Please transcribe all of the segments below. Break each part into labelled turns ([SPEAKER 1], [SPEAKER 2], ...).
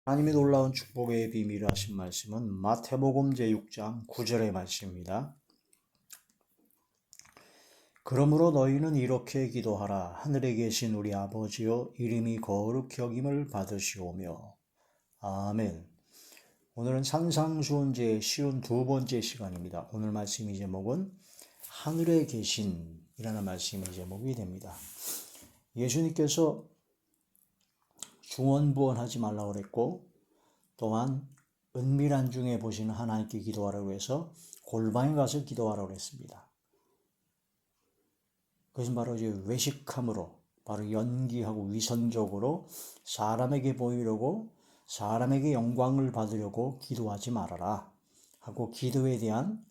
[SPEAKER 1] 하나님의 놀라운 축복의 비밀을 하신 말씀은 마태복음 제6장 9절의 말씀입니다. 그러므로 너희는 이렇게 기도하라. 하늘에 계신 우리 아버지여, 이름이 거룩히 여김을 받으시오며. 아멘. 오늘은 산상수훈제의 쉬운 두 번째 시간입니다. 오늘 말씀의 제목은 하늘에 계신이라는 말씀의 제목이 됩니다. 예수님께서 중언부언하지 말라고 그랬고, 또한 은밀한 중에 보시는 하나님께 기도하라고 해서 골방에 가서 기도하라고 했습니다. 그것은 바로 이제 외식함으로, 바로 연기하고 위선적으로 사람에게 보이려고, 사람에게 영광을 받으려고 기도하지 말아라 하고, 기도에 대한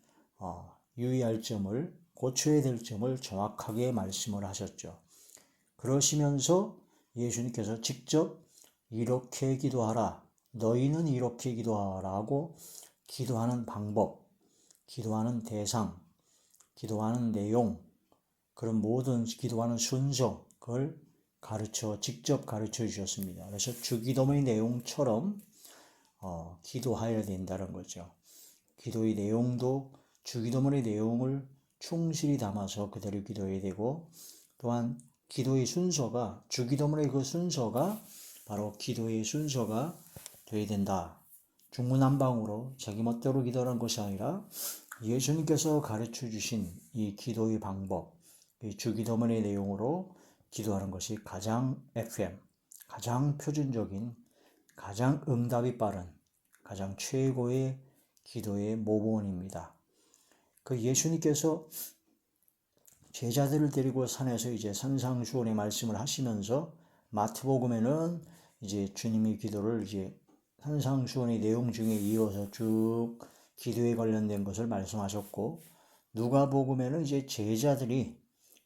[SPEAKER 1] 유의할 점을, 고쳐야 될 점을 정확하게 말씀을 하셨죠. 그러시면서 예수님께서 직접 이렇게 기도하라, 너희는 이렇게 기도하라고 기도하는 방법, 기도하는 대상, 기도하는 내용, 그런 모든 기도하는 순서, 그걸 직접 가르쳐 주셨습니다. 그래서 주기도문의 내용처럼 기도해야 된다는 거죠. 기도의 내용도 주기도문의 내용을 충실히 담아서 그대로 기도해야 되고, 또한 기도의 순서가, 주기도문의 그 순서가 바로 기도의 순서가 되어야 된다. 중구난방으로 자기 멋대로 기도하는 것이 아니라 예수님께서 가르쳐 주신 이 기도의 방법, 이 주기도문의 내용으로 기도하는 것이 가장 FM, 가장 표준적인, 가장 응답이 빠른, 가장 최고의 기도의 모본입니다. 그 예수님께서 제자들을 데리고 산에서 이제 산상수훈의 말씀을 하시면서 마태복음에는 이제 주님의 기도를 이제 산상수훈의 내용 중에 이어서 쭉 기도에 관련된 것을 말씀하셨고, 누가복음에는 이제 제자들이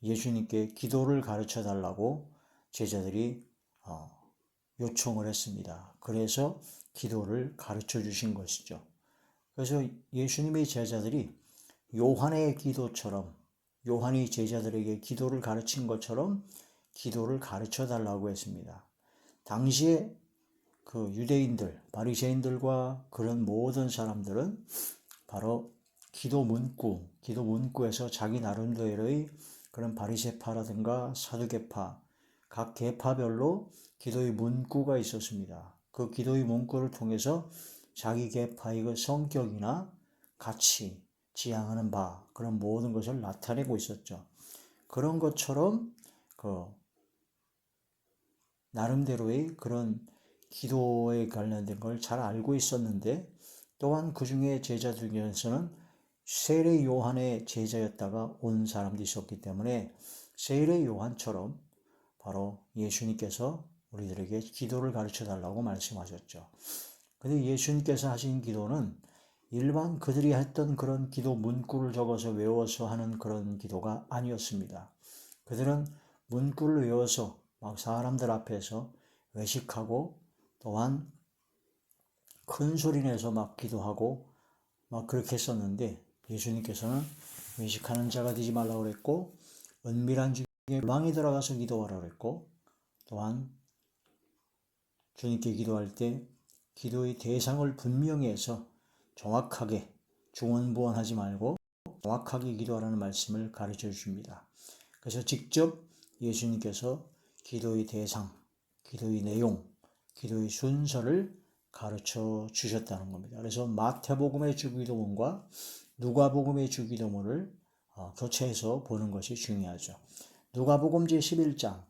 [SPEAKER 1] 예수님께 기도를 가르쳐 달라고 제자들이 요청을 했습니다. 그래서 기도를 가르쳐 주신 것이죠. 그래서 예수님의 제자들이 요한의 기도처럼, 요한이 제자들에게 기도를 가르친 것처럼 기도를 가르쳐 달라고 했습니다. 당시에 그 유대인들, 바리새인들과 그런 모든 사람들은 바로 기도 문구에서 자기 나름대로의 그런 바리새파라든가 사두개파, 각 계파별로 기도의 문구가 있었습니다. 그 기도의 문구를 통해서 자기 계파의 그 성격이나 가치, 지향하는 바, 그런 모든 것을 나타내고 있었죠. 그런 것처럼 나름대로의 그런 기도에 관련된 걸 잘 알고 있었는데, 또한 그 중에 제자들 중에서는 세례 요한의 제자였다가 온 사람도 있었기 때문에 세례 요한처럼 바로 예수님께서 우리들에게 기도를 가르쳐 달라고 말씀하셨죠. 근데 예수님께서 하신 기도는 일반 그들이 했던 그런 기도 문구를 적어서 외워서 하는 그런 기도가 아니었습니다. 그들은 문구를 외워서 막 사람들 앞에서 외식하고, 또한 큰 소리 내서 막 기도하고 막 그렇게 했었는데, 예수님께서는 외식하는 자가 되지 말라고 그랬고, 은밀한 중에 방에 들어가서 기도하라고 그랬고, 또한 주님께 기도할 때 기도의 대상을 분명히 해서 정확하게 중언부언하지 말고 정확하게 기도하라는 말씀을 가르쳐 주십니다. 그래서 직접 예수님께서 기도의 대상, 기도의 내용, 기도의 순서를 가르쳐 주셨다는 겁니다. 그래서 마태복음의 주기도문과 누가복음의 주기도문을 교체해서 보는 것이 중요하죠. 누가복음 제11장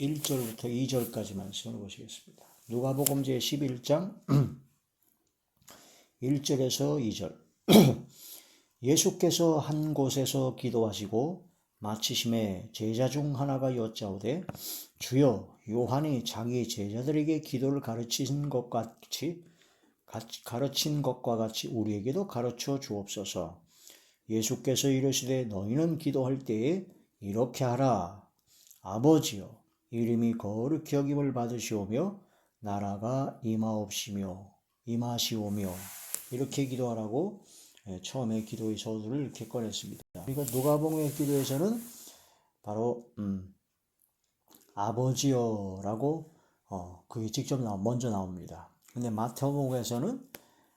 [SPEAKER 1] 1절부터 2절까지 말씀을 보시겠습니다. 누가복음 제11장 1절에서 2절. 예수께서 한 곳에서 기도하시고 마치심에 제자 중 하나가 여짜오되, 주여, 요한이 자기 제자들에게 기도를 가르친 것과 같이 우리에게도 가르쳐 주옵소서. 예수께서 이르시되, 너희는 기도할 때에 이렇게 하라. 아버지여, 이름이 거룩히 여김을 받으시오며 나라가 임하시오며, 이렇게 기도하라고 처음에 기도의 서두를 이렇게 꺼냈습니다. 그러니까 누가복음의 기도에서는 바로 아버지여라고 그게 직접 먼저 나옵니다. 근데 마태복음에서는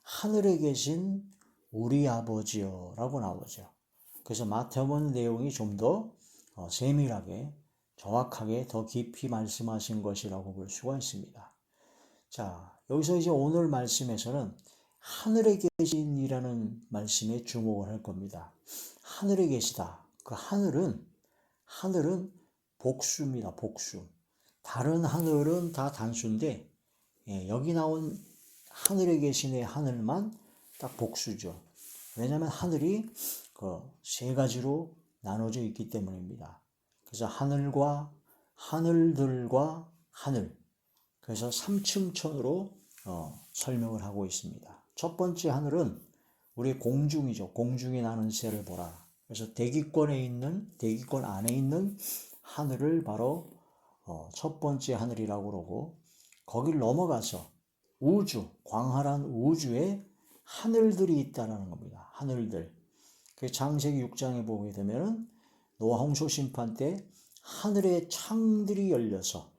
[SPEAKER 1] 하늘에 계신 우리 아버지여라고 나오죠. 그래서 마태복음 내용이 좀 더 세밀하게 정확하게 더 깊이 말씀하신 것이라고 볼 수가 있습니다. 자, 여기서 이제 오늘 말씀에서는 하늘에 계신이라는 말씀에 주목을 할 겁니다. 하늘에 계시다. 그 하늘은 복수입니다. 복수. 다른 하늘은 다 단수인데 여기 나온 하늘에 계신의 하늘만 딱 복수죠. 왜냐하면 하늘이 세 가지로 나눠져 있기 때문입니다. 그래서 하늘과 하늘들과 하늘. 그래서 3층천으로 설명을 하고 있습니다. 첫 번째 하늘은 우리 공중이죠. 공중에 나는 새를 보라. 그래서 대기권 안에 있는 하늘을 바로 첫 번째 하늘이라고 그러고, 거길 넘어가서 우주, 광활한 우주에 하늘들이 있다는 겁니다. 하늘들. 그 창세기 6장에 보게 되면은 노아 홍수 심판 때 하늘의 창들이 열려서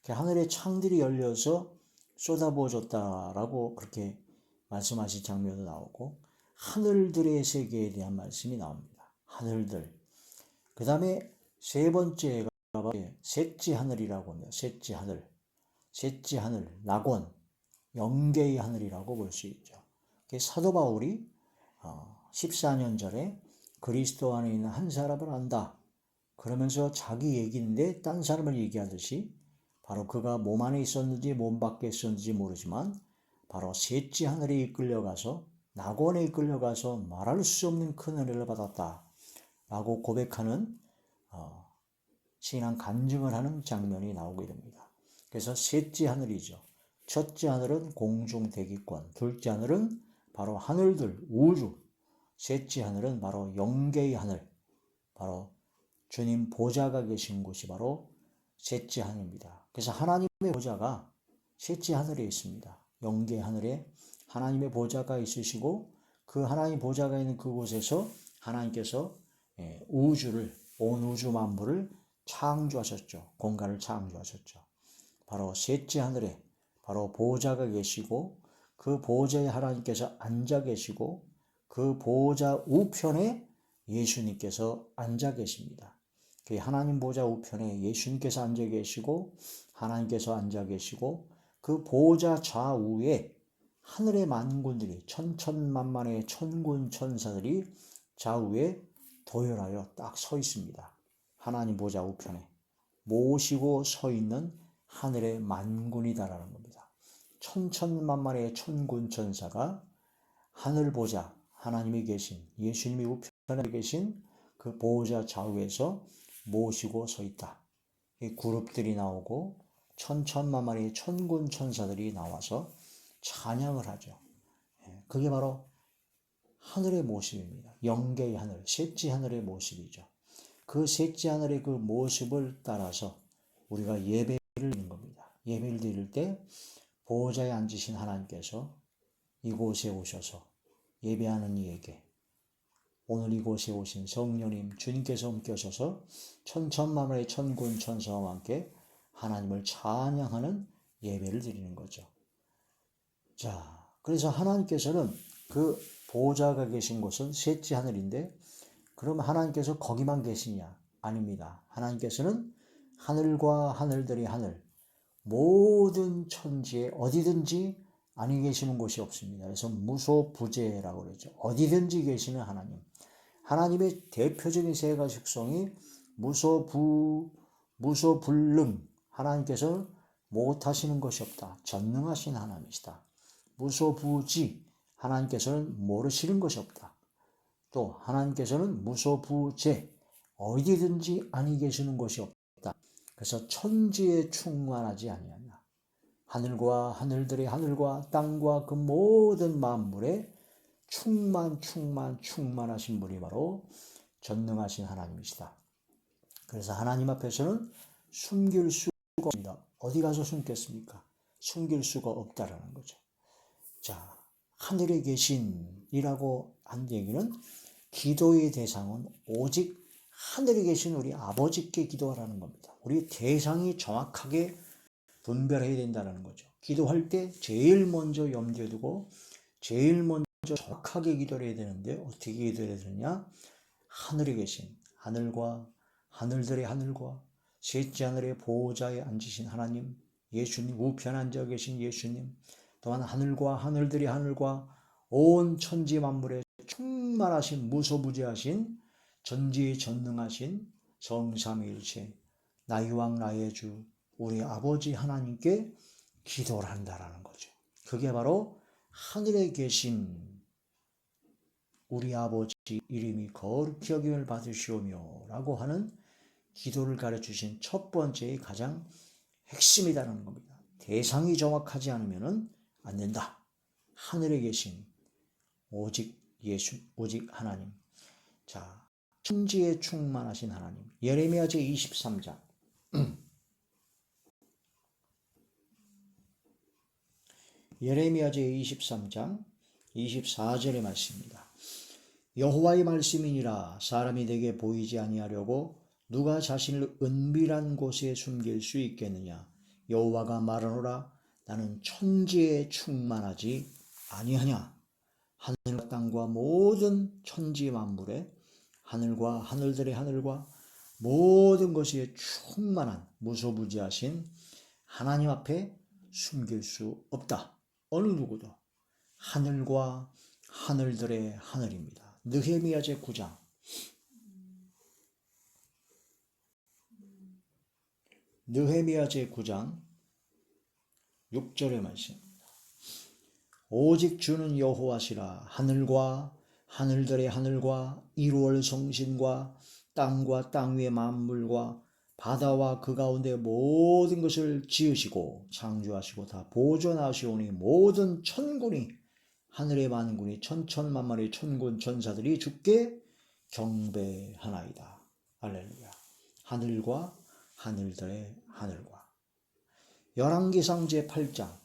[SPEAKER 1] 그 하늘의 창들이 열려서 쏟아부어졌다라고 그렇게 말씀하신 장면도 나오고, 하늘들의 세계에 대한 말씀이 나옵니다. 하늘들. 그 다음에 세 번째가 셋째 하늘이라고 합니다. 셋째 하늘, 낙원, 영계의 하늘이라고 볼 수 있죠. 사도 바울이 14년 전에 그리스도 안에 있는 한 사람을 안다. 그러면서 자기 얘기인데 딴 사람을 얘기하듯이 바로 그가 몸 안에 있었는지 몸 밖에 있었는지 모르지만 바로 셋째 하늘에 이끌려가서 낙원에 이끌려가서 말할 수 없는 큰 은혜를 받았다 라고 고백하는 신앙 간증을 하는 장면이 나오게 됩니다. 그래서 셋째 하늘이죠. 첫째 하늘은 공중 대기권, 둘째 하늘은 바로 하늘들, 우주, 셋째 하늘은 바로 영계의 하늘, 바로 주님 보좌가 계신 곳이 바로 셋째 하늘입니다. 그래서 하나님의 보좌가 셋째 하늘에 있습니다. 영계 하늘에 하나님의 보좌가 있으시고, 그 하나님 보좌가 있는 그곳에서 하나님께서 온 우주 만물을 창조하셨죠. 공간을 창조하셨죠. 바로 셋째 하늘에 바로 보좌가 계시고, 그 보좌에 하나님께서 앉아 계시고, 그 보좌 우편에 예수님께서 앉아 계십니다. 그 하나님 보좌 우편에 예수님께서 앉아 계시고, 하나님께서 앉아 계시고, 그 보좌 좌우에 하늘의 만군들이 천천만만의 천군 천사들이 좌우에 도열하여 딱 서 있습니다. 하나님 보좌 우편에 모시고 서 있는 하늘의 만군이다라는 겁니다. 천천만만의 천군 천사가 하늘 보좌, 하나님이 계신 예수님이 우편에 계신 그 보좌 좌우에서 모시고 서 있다. 이 그룹들이 나오고 천천만만의 천군 천사들이 나와서 찬양을 하죠. 그게 바로 하늘의 모습입니다. 영계의 하늘, 셋째 하늘의 모습이죠. 그 셋째 하늘의 그 모습을 따라서 우리가 예배를 드리는 겁니다. 예배를 드릴 때 보좌에 앉으신 하나님께서 이곳에 오셔서 예배하는 이에게, 오늘 이곳에 오신 성령님 주님께서 함께 오셔서 천천만만의 천군 천사와 함께 하나님을 찬양하는 예배를 드리는 거죠. 자, 그래서 하나님께서는 그 보좌가 계신 곳은 셋째 하늘인데, 그럼 하나님께서 거기만 계시냐? 아닙니다. 하나님께서는 하늘과 하늘들의 하늘, 모든 천지에 어디든지 아니 계시는 곳이 없습니다. 그래서 무소부재라고 그러죠. 어디든지 계시는 하나님. 하나님의 대표적인 세 가지 특성이 무소불능, 하나님께서는 못하시는 것이 없다. 전능하신 하나님이시다. 무소부지, 하나님께서는 모르시는 것이 없다. 또 하나님께서는 무소부재, 어디든지 아니 계시는 곳이 없다. 그래서 천지에 충만하지 아니하냐. 하늘과 하늘들의 하늘과 땅과 그 모든 만물에 충만하신 분이 바로 전능하신 하나님이시다. 그래서 하나님 앞에서는 숨길 수가 없습니다. 어디 가서 숨겠습니까? 숨길 수가 없다라는 거죠. 자, 하늘에 계신이라고 한 얘기는 기도의 대상은 오직 하늘에 계신 우리 아버지께 기도하라는 겁니다. 우리 대상이 정확하게 분별해야 된다는 거죠. 기도할 때 제일 먼저 염두에 두고 제일 먼저 정확하게 기도를 해야 되는데 어떻게 기도해야 되느냐? 하늘에 계신 하늘과 하늘들의 하늘과 셋째 하늘의 보호자에 앉으신 하나님, 예수님, 우편 앉아 계신 예수님, 또한 하늘과 하늘들의 하늘과 온 천지 만물에 충만하신 무소부재하신 전지전능하신 성삼위일체 나의 왕 나의 주 우리 아버지 하나님께 기도를 한다라는 거죠. 그게 바로 하늘에 계신 우리 아버지 이름이 거룩히 여김을 받으시오며 라고 하는 기도를 가르쳐주신 첫 번째의 가장 핵심이라는 겁니다. 대상이 정확하지 않으면 안 된다. 하늘에 계신 오직 예수, 오직 하나님. 자, 천지에 충만하신 하나님. 예레미야 제23장. 예레미야 제23장 24절의 말씀입니다. 여호와의 말씀이니라 사람이 내게 보이지 아니하려고 누가 자신을 은밀한 곳에 숨길 수 있겠느냐. 여호와가 말하노라 나는 천지에 충만하지 아니하냐. 하늘과 땅과 모든 천지 만물에 하늘과 하늘들의 하늘과 모든 것이 충만한 무소부지하신 하나님 앞에 숨길 수 없다. 어느 누구도 하늘과 하늘들의 하늘입니다. 느헤미야 제9장 느헤미야 제9장 6절의 말씀입니다. 오직 주는 여호와시라. 하늘과 하늘들의 하늘과 이루얼 성신과 땅과 땅 위의 만물과 바다와 그 가운데 모든 것을 지으시고 창조하시고 다 보존하시오니 모든 천군이 하늘의 만군이 천천만만의 천군 천사들이 주께 경배하나이다. 할렐루야. 하늘과 하늘들의 하늘과 열왕기상 제8장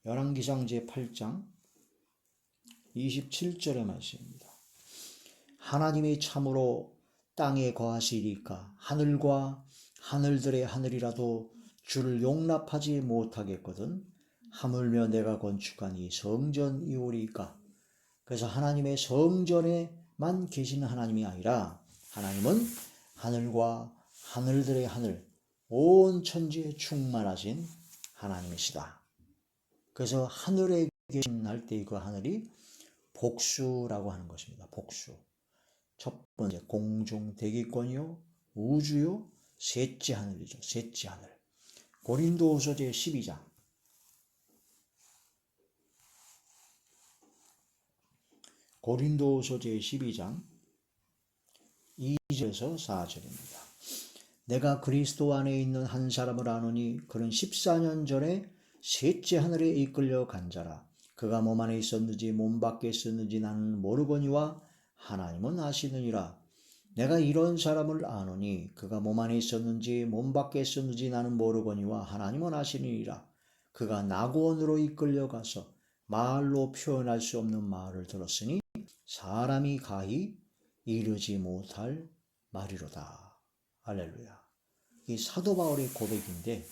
[SPEAKER 1] 열왕기상 제8장 27절의 말씀입니다. 하나님이 참으로 땅에 거하시리까 하늘과 하늘들의 하늘이라도 주를 용납하지 못하겠거든 하물며 내가 건축한 이 성전이오리까. 그래서 하나님의 성전에만 계시는 하나님이 아니라 하나님은 하늘과 하늘들의 하늘 온 천지에 충만하신 하나님이시다. 그래서 하늘에 계신 할 때 그 하늘이 복수라고 하는 것입니다. 복수. 첫 번째 공중 대기권이요 우주요 셋째 하늘이죠. 셋째 하늘. 고린도후서 제12장 고린도후서 제12장 2절에서 4절입니다. 내가 그리스도 안에 있는 한 사람을 아노니 그는 14년 전에 셋째 하늘에 이끌려 간 자라. 그가 몸 안에 있었는지 몸 밖에 있었는지 나는 모르거니와 하나님은 아시느니라. 내가 이런 사람을 아노니 그가 몸 안에 있었는지 몸 밖에 있었는지 나는 모르거니와 하나님은 아시느니라. 그가 낙원으로 이끌려 가서 말로 표현할 수 없는 말을 들었으니 사람이 가히 이르지 못할 말이로다. 할렐루야. 이 사도 바울의 고백인데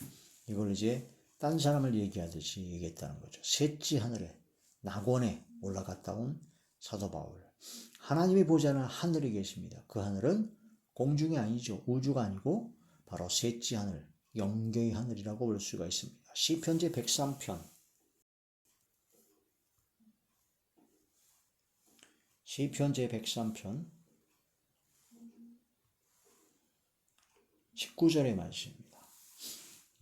[SPEAKER 1] 이걸 이제 딴 사람을 얘기하듯이 얘기했다는 거죠. 셋째 하늘에 낙원에 올라갔다 온 사도 바울. 하나님이 보좌는 하늘에 계십니다. 그 하늘은 공중이 아니죠. 우주가 아니고 바로 셋째 하늘, 영계의 하늘이라고 볼 수가 있습니다. 시편 제103편 시편 제103편 19절의 말씀입니다.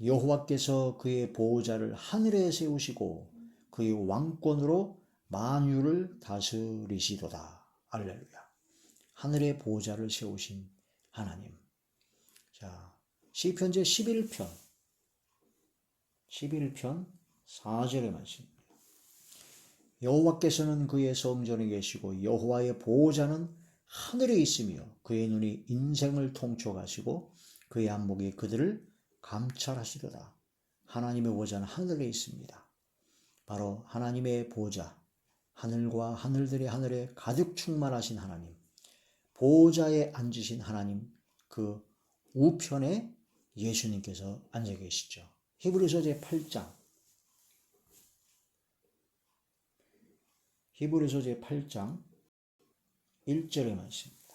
[SPEAKER 1] 여호와께서 그의 보호자를 하늘에 세우시고 그의 왕권으로 만유를 다스리시도다. 할렐루야. 하늘의 보호자를 세우신 하나님. 자, 시편 제11편 4절의 말씀입니다. 여호와께서는 그의 성전에 계시고 여호와의 보호자는 하늘에 있으며 그의 눈이 인생을 통촉하시고 그의 안목이 그들을 감찰하시도다. 하나님의 보호자는 하늘에 있습니다. 바로 하나님의 보좌, 하늘과 하늘들의 하늘에 가득 충만하신 하나님, 보좌에 앉으신 하나님, 그 우편에 예수님께서 앉아 계시죠. 히브리서 제8장 1절의 말씀입니다.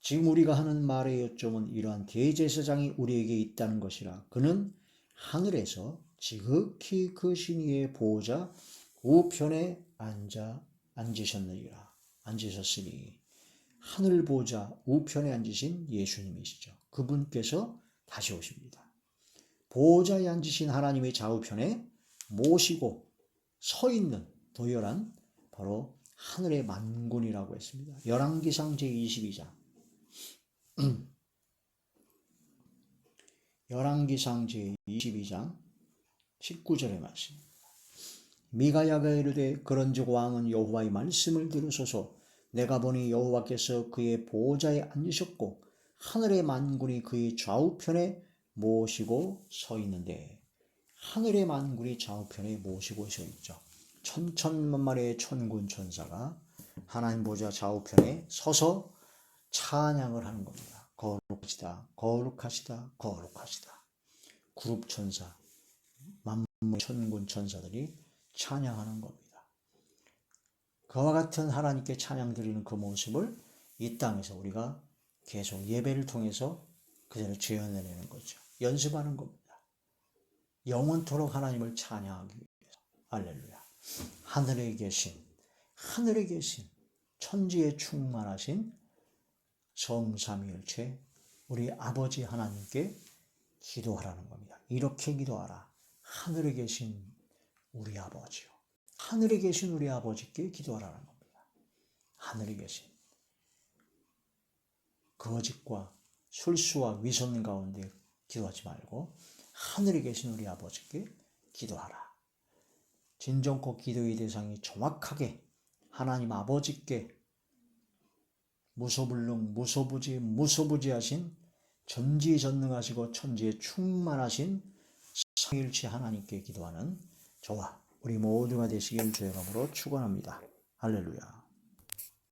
[SPEAKER 1] 지금 우리가 하는 말의 요점은 이러한 대제사장이 우리에게 있다는 것이라. 그는 하늘에서 지극히 크신 이의 보좌 우편에 앉으셨으니 하늘 보좌 우편에 앉으신 예수님이시죠. 그분께서 다시 오십니다. 보좌에 앉으신 하나님의 좌우편에 모시고 서 있는 도열한 바로 하늘의 만군이라고 했습니다. 열왕기상 제22장 열왕기상 제22장 19절의 말씀입니다. 미가야가 이르되 그런즉 왕은 여호와의 말씀을 들으소서. 내가 보니 여호와께서 그의 보좌에 앉으셨고 하늘의 만군이 그의 좌우편에 모시고 서 있는데, 하늘의 만군이 좌우편에 모시고 서 있죠. 천천만마의 천군 천사가 하나님 보좌 좌우편에 서서 찬양을 하는 겁니다. 거룩하시다, 거룩하시다, 거룩하시다. 그룹 천사, 만물 천군 천사들이 찬양하는 겁니다. 그와 같은 하나님께 찬양 드리는 그 모습을 이 땅에서 우리가 계속 예배를 통해서 그대로 재현해내는 거죠. 연습하는 겁니다. 영원토록 하나님을 찬양하기 위해서. 할렐루야. 하늘에 계신 천지에 충만하신 성삼위일체 우리 아버지 하나님께 기도하라는 겁니다. 이렇게 기도하라. 하늘에 계신 우리 아버지요. 하늘에 계신 우리 아버지께 기도하라는 겁니다. 하늘에 계신 거짓과 술수와 위선 가운데 기도하지 말고 하늘에 계신 우리 아버지께 기도하라. 진정코 기도의 대상이 정확하게 하나님 아버지께 무소불능, 무소부지하신 전지전능하시고 천지에 충만하신 삼위일체 하나님께 기도하는 저와 우리 모두가 되시길 주의 이름으로 축원합니다. 할렐루야.